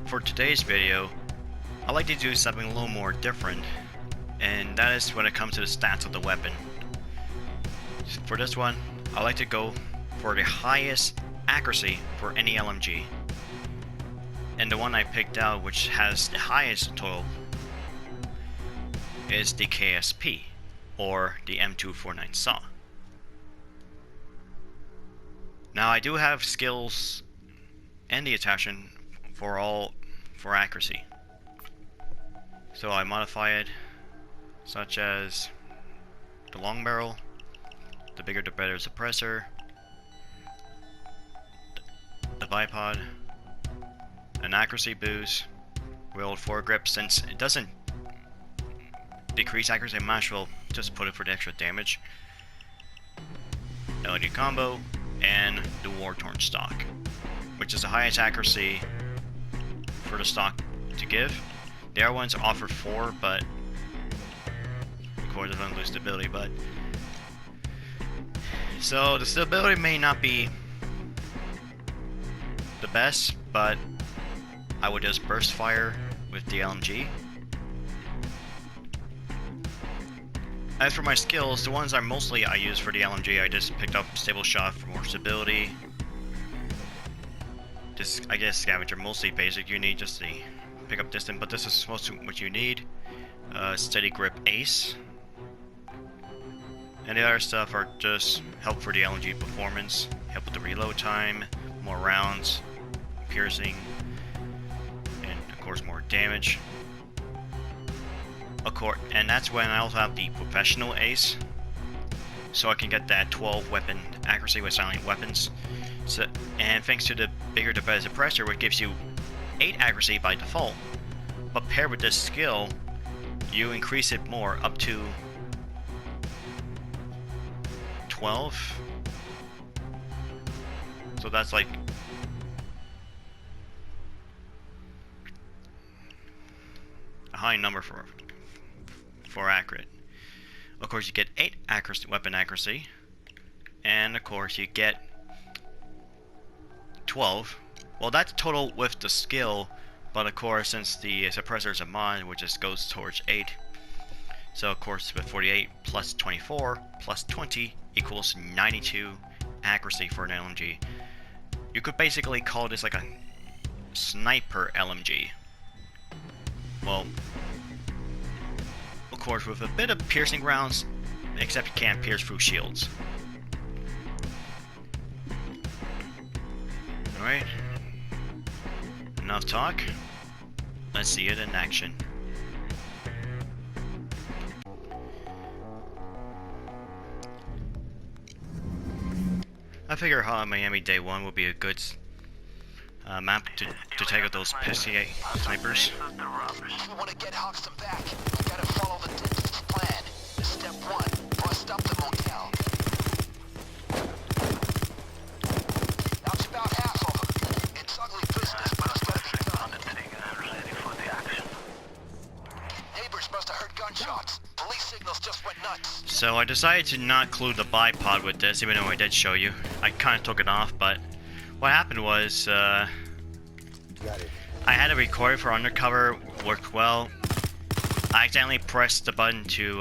for today's video, I like to do something a little more different, and that is when it comes to the stats of the weapon. For this one, I like to go for the highest accuracy for any LMG. And the one I picked out, which has the highest total, is the KSP, or the M249 SAW. Now I do have skills and the attachment for accuracy. So I modify it, such as the long barrel, the bigger the better suppressor, the bipod, an accuracy boost, wheeled foregrip. Since it doesn't decrease accuracy, I might as well just put it for the extra damage. LED combo, and the war-torn stock, which is the highest accuracy for the stock to give. The other ones offer 4, but of course it doesn't lose stability. But so the stability may not be the best, but I would just burst fire with the LMG. As for my skills, the ones I use for the LMG, I just picked up stable shot for more stability. Just, I guess, scavenger, mostly basic. You need just the pick up distance, but this is mostly what you need. Steady grip ace. And the other stuff are just help for the LMG performance, help with the reload time, more rounds, piercing, and of course more damage. And that's when I also have the professional ace, so I can get that 12 weapon accuracy with silent weapons. So, and thanks to the bigger the better suppressor, which gives you 8 accuracy by default, but paired with this skill, you increase it more up to 12. So that's like a high number for accurate. Of course, you get 8 weapon accuracy, and of course you get 12. Well, that's total with the skill, but of course, since the suppressor is a mod, which just goes towards 8. So of course, with 48 plus 24 plus 20 equals 92 accuracy for an LMG. You could basically call this like a sniper LMG. Well, of course, with a bit of piercing rounds, except you can't pierce through shields. Alright, enough talk. Let's see it in action. I figure Hot Miami Day 1 will be a good map to take out those pesky snipers. If you want to get Hoxton back, you gotta follow the plan. Step 1, bust up the motel. That's about half of them. It's ugly business, but it's gotta be done. Ready for the action. Neighbors must have heard gunshots. Police signals just went nuts. So I decided to not include the bipod with this, even though I did show you. I kind of took it off, but what happened was, I had a recorder for undercover, worked well. I accidentally pressed the button to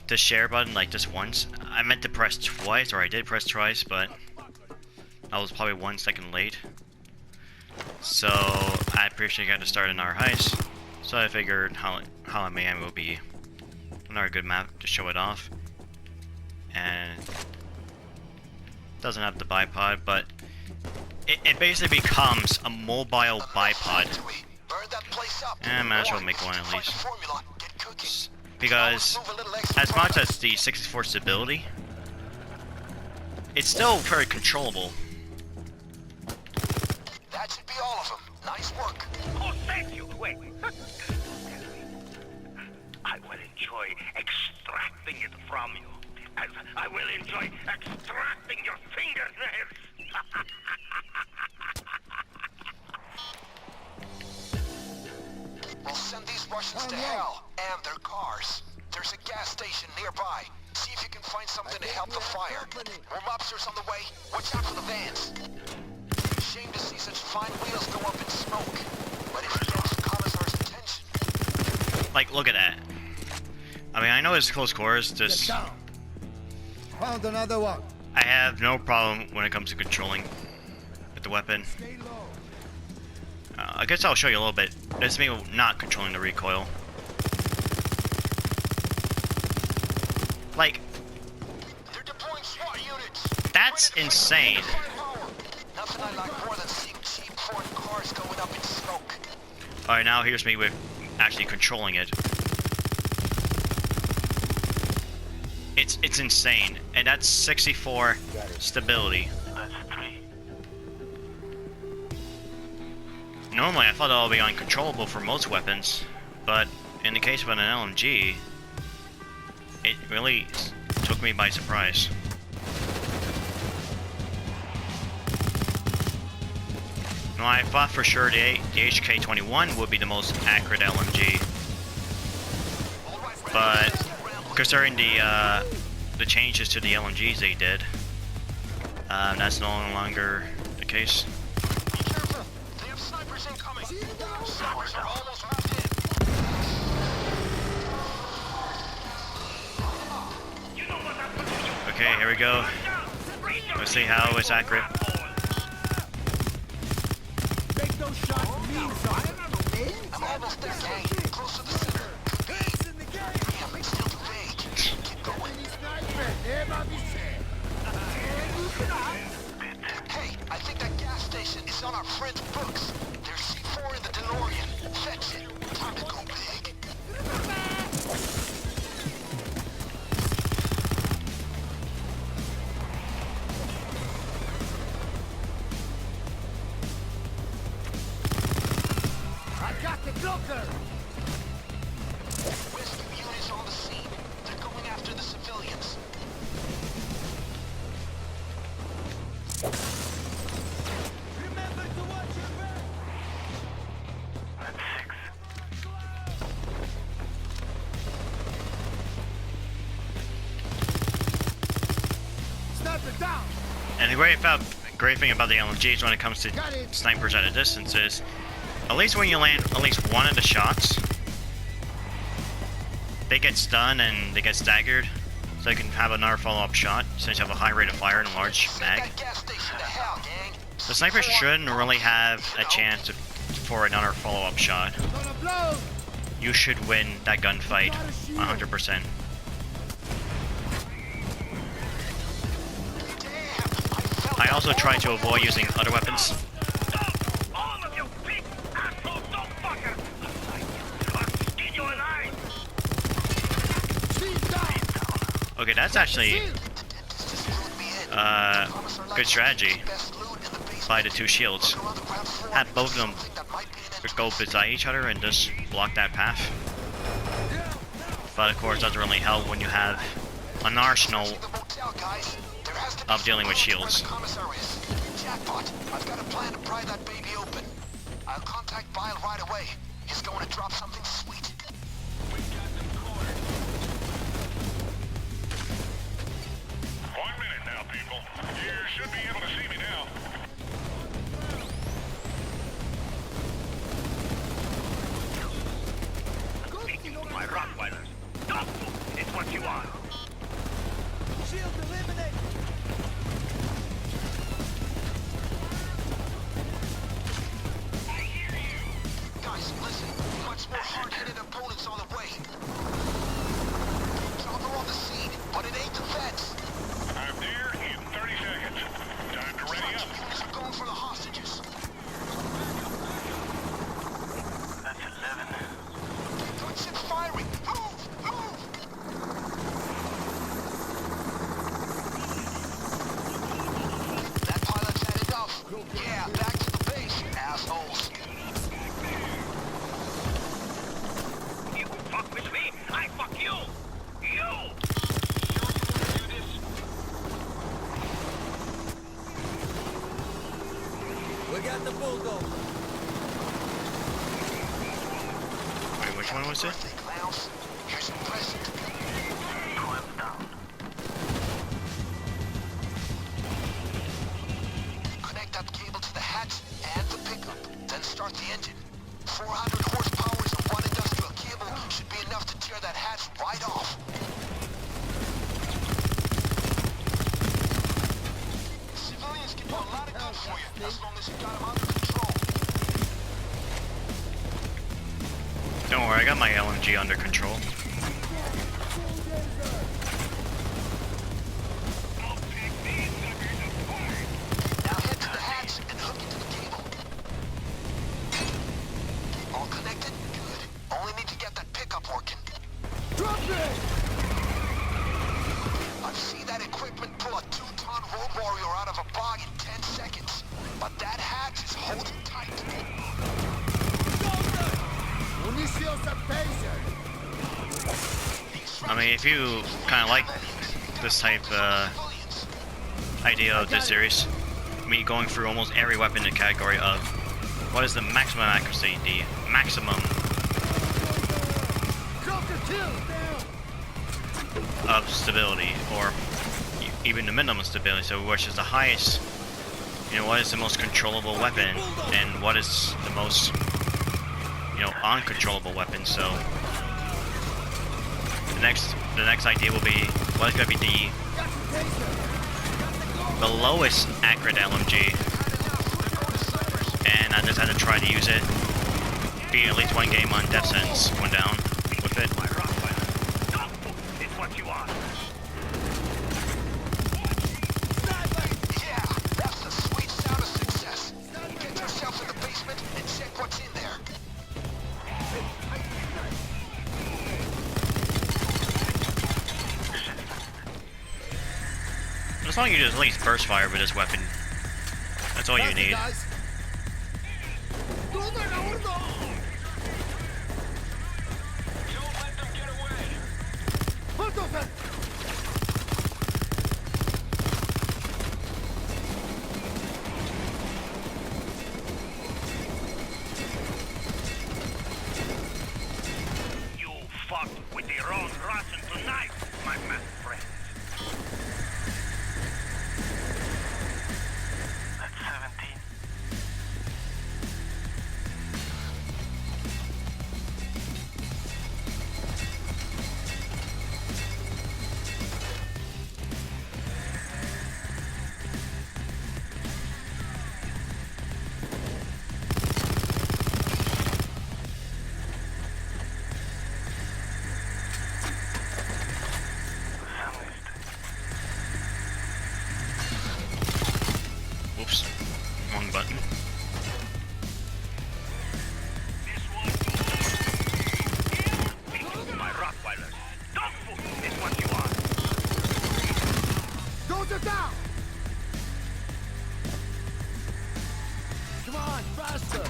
the share button like just once. I meant to press twice, or I did press twice, but I was probably 1 second late. So I pretty sure I got to start another heist. So I figured Holland Miami will be another good map to show it off. And doesn't have the bipod, but it basically becomes a mobile bipod. And I might as well make one at least. Because as much as the 64 stability, it's still very controllable. That should be all of them. Nice work. Oh, thank you. Wait. I will enjoy extracting it from you. As I will enjoy extracting your fingernails. We'll send these Russians to hell and their cars. There's a gas station nearby. See if you can find something to help the fire. More mobsters on the way. Watch out for the vans. Shame to see such find wheels go up in smoke. But if he gets the commissar's attention... Like, look at that. I mean, I know it's close quarters, Get just... down. Found another one. I have no problem when it comes to controlling with the weapon. Stay low. I guess I'll show you a little bit. This is me not controlling the recoil. Like, They're deploying SWAT units. that's insane. Nothing I like more than seeing cheap foreign cars going up in smoke. Alright, now here's me with actually controlling it. It's insane. And that's 64 stability. That's 3. Normally I thought that would be uncontrollable for most weapons, but in the case of an LMG, it really took me by surprise. Now, I thought for sure the HK-21 would be the most accurate LMG, but considering the changes to the LMGs they did, that's no longer the case. Be careful. They have snipers incoming. Snipers are almost moved in. Okay, here we go. Let's see how it's accurate. Make those shots mean something. I'm almost there, gang. Close to the center. Damn, it's still too vague. Keep going. Hey, I think that gas station is on our friend's books. There's C4 in the DeLorean. Fetch it. Time to go big. I got the cloaker. Rescue units on the scene. They're going after the civilians. Remember to watch your back. That's 6. Sniper down. And the great thing about the LMGs when it comes to snipers at a distance is, at least when you land at least one of the shots, they get stunned and they get staggered, so they can have another follow-up shot, since you have a high rate of fire and a large Send mag. that gas station to hell, gang. The sniper shouldn't really have a chance for another follow-up shot. Gonna blow. You should win that gunfight 100%. I also try to avoid using other weapons. All of you big asshole dog fuckers! I'll skin you alive! She's down. Okay, that's actually good strategy by the two shields. Have both of them go beside each other and just block that path. But of course, it doesn't really help when you have an arsenal of dealing with shields. Jackpot. I've got a plan to pry that baby open. I'll contact Bile right away. He's going to drop something sweet. We've got them cornered. 1 minute now, people. You should be able to see me now. My Rottweilers. Dog food is what you are. Shield eliminated. Guys, listen. Much more hard-headed opponents on the way. Cover on the scene, but it ain't the feds. I'm there in 30 seconds. Time to ready up. Units are going for the hostages. That's 11. Good shit firing. Move! Move! That pilot's had enough. Yeah, back to the base, assholes. You fuck with me, I fuck you! You! We got the bulldozer. Wait, which one was it? Birthday clowns. Here's your present. 12 down. Connect that cable to the hatch and the pickup, then start the engine. 400 horsepower and one industrial cable should be enough to tear that hatch right off. Civilians can do a lot of good for you, as long as you got them under control. Don't worry, I got my LMG under control. Now head to the hatch and hook into the cable. All connected? Good. Only need to get that pickup working. Drop it! I've seen that equipment pull a 2-ton road warrior out of a bog in 10 seconds. But that hatch is holding tight. I mean, if you kind of like this type idea of this series, me going through almost every weapon in the category of what is the maximum accuracy, the maximum of stability, or even the minimum stability, so which is the highest, you know, what is the most controllable weapon, and what is the most, you know, uncontrollable weapon. So the next idea will be what is going to be the lowest accurate LMG, and I just had to try to use it, beat at least one game on death sentence, one down with it. It's what you want. Yeah, that's the sweet sound of success. Get yourself in the basement and check what's in there. As long as you just at least burst fire with this weapon, that's all you need. You fought with your own Russian tonight, my man friend. That's 17. Whoops, wrong button. My Rottweiler. Dog food is what you are. Those are down! Come on, faster!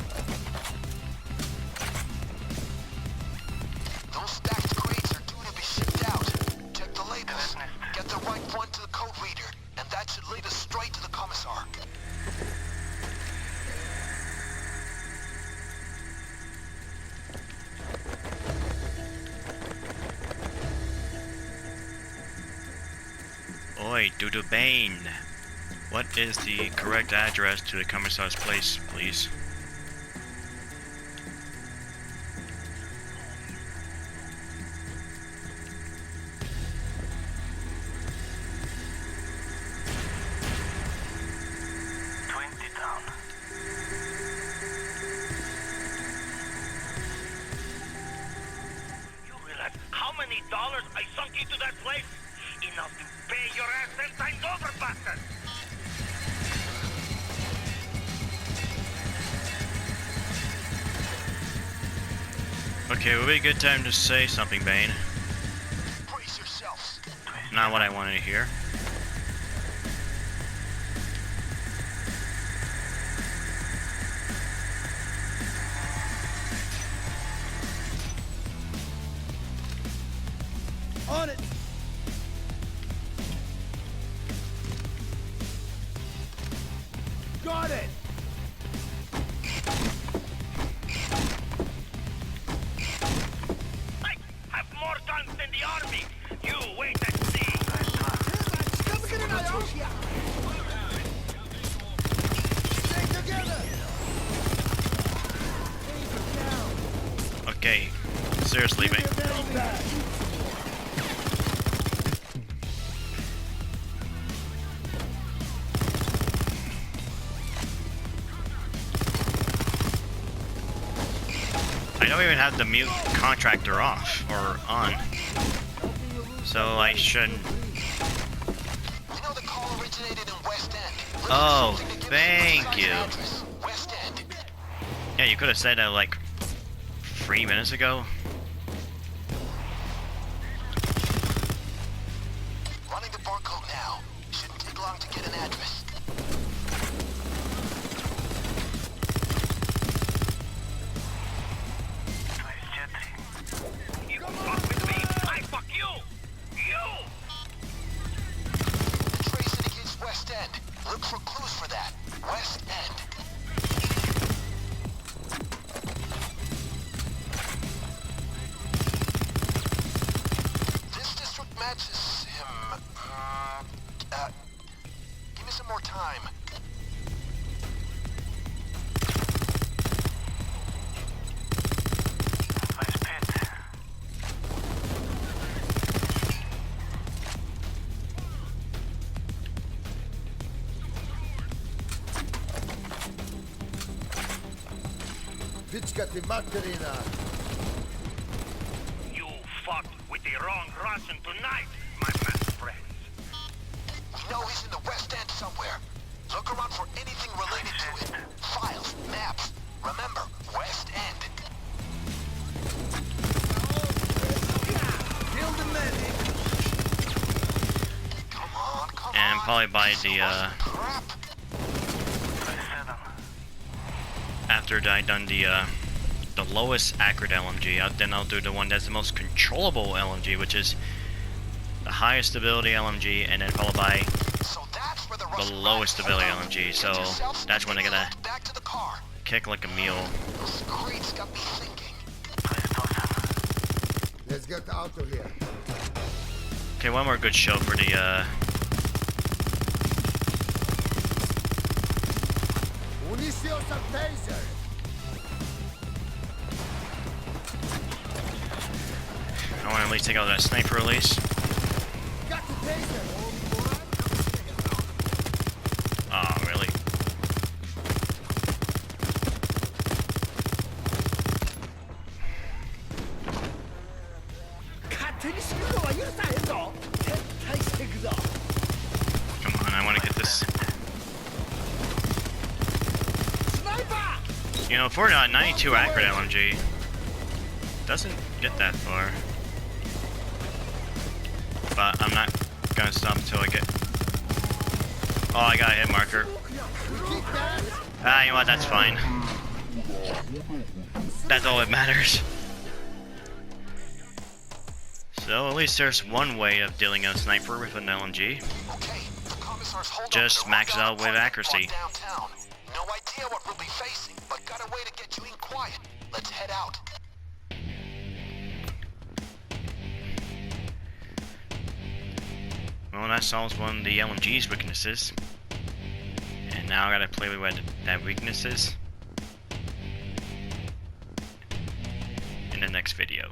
Those stacked crates are due to be shipped out. Check the labels. Get the right one to the code reader, and that should lead us straight to the commissar. Oi, Doodle Bane. What is the correct address to the commissar's place, please? You realize how many dollars I sunk into that place? Enough to pay your ass 10 times over, bastard! Okay, would be a good time to say something, Bane. Brace yourselves. Not what I wanted to hear. On it! Got it! I have more guns than the army! You wait and see! Stay together! Okay, seriously, mate. I don't even have the mute contractor off or on, so I shouldn't. We know the call originated in West End. Oh, thank you. Address, West End. Yeah, you could have said that like 3 minutes ago. Running the barcode now. Shouldn't take long to get an address. You fuck with me, I fuck you! You! The trace indicates West End. Look for clues for that. West End. This district matches him. Give me some more time. Вичкати материна! You fucked with the wrong Russian tonight, my best friends. We know he's in the West End somewhere. Look around for anything related to it. Files, maps. Remember, West End. Kill the medic! Come on, come And on. probably by the Crap. after I done the lowest accurate LMG, then I'll do the one that's the most controllable LMG, which is the highest stability LMG, and then followed by So that's where the the Russian lowest rifle stability fell. LMG. So Get yourself that's when they're gonna locked back to the car. kick like a mule. Those crates got me thinking. Let's get out of here. Okay, one more good show for the Munitions and taser! I want to at least take out that sniper release. Got the taser! Oh, really? Come on, I want to get this. You know, for a 92 accurate LMG, doesn't get that far. But I'm not gonna stop until I get. Oh, I got a hit marker. Ah, you know what? That's fine. That's all that matters. So at least there's one way of dealing a sniper with an LMG. Okay, the commissar's hold Just up max it out with accuracy. downtown. No idea what we'll be facing, but got a way to get you in quiet. Let's head out. Well, that solves one of the LMG's weaknesses. And now I gotta play with what that weakness is in the next video.